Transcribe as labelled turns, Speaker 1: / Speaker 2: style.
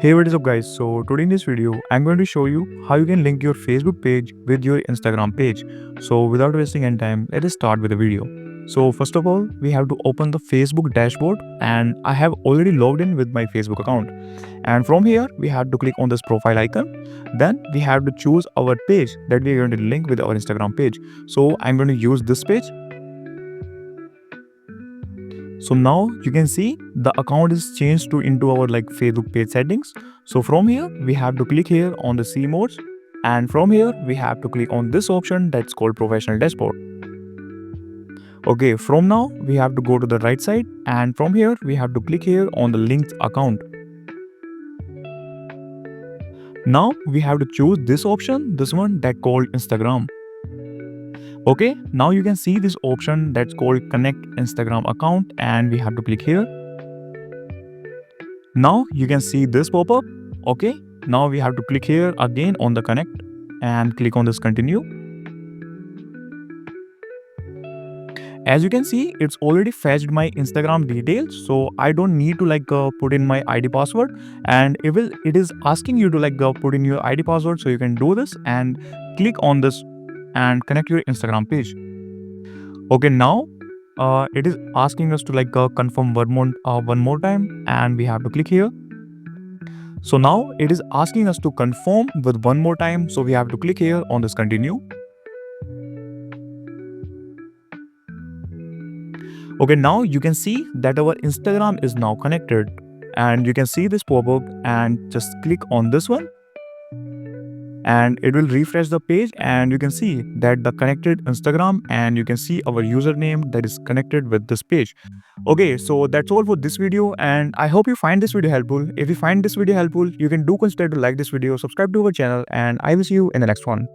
Speaker 1: Hey, what is up guys? So today in this video, I'm going to show you how you can link your Facebook page with your Instagram page. So without wasting any time, let us start with the video. So first of all, we have to open the Facebook dashboard and I have already logged in with my Facebook account. And from here, we have to click on this profile icon. Then we have to choose our page that we are going to link with our Instagram page. So I'm going to use this page. So now you can see the account is changed to into our Facebook page settings. So from here we have to click here on the see modes, and from here we have to click on this option that's called professional dashboard. Okay, from now we have to go to the right side, and from here we have to click here on the linked account. Now we have to choose this option, this one that called Instagram. Okay, now you can see this option that's called connect Instagram account, and we have to click here. Now you can see this pop-up. Okay, now we have to click here again on the connect and click on this continue. As you can see, it's already fetched my Instagram details, so I don't need to put in my ID password, and it is asking you to put in your ID password, so you can do this and click on this and connect your Instagram page. Okay, now it is asking us to confirm one more time, and we have to click here. So now it is asking us to confirm with one more time, so we have to click here on this continue. Okay, now you can see that our Instagram is now connected, and you can see this pop-up and just click on this one and it will refresh the page, and you can see that the connected Instagram, and you can see our username that is connected with this page. Okay, so that's all for this video, and I hope you find this video helpful. If you find this video helpful, you can do consider to like this video, subscribe to our channel, and I will see you in the next one.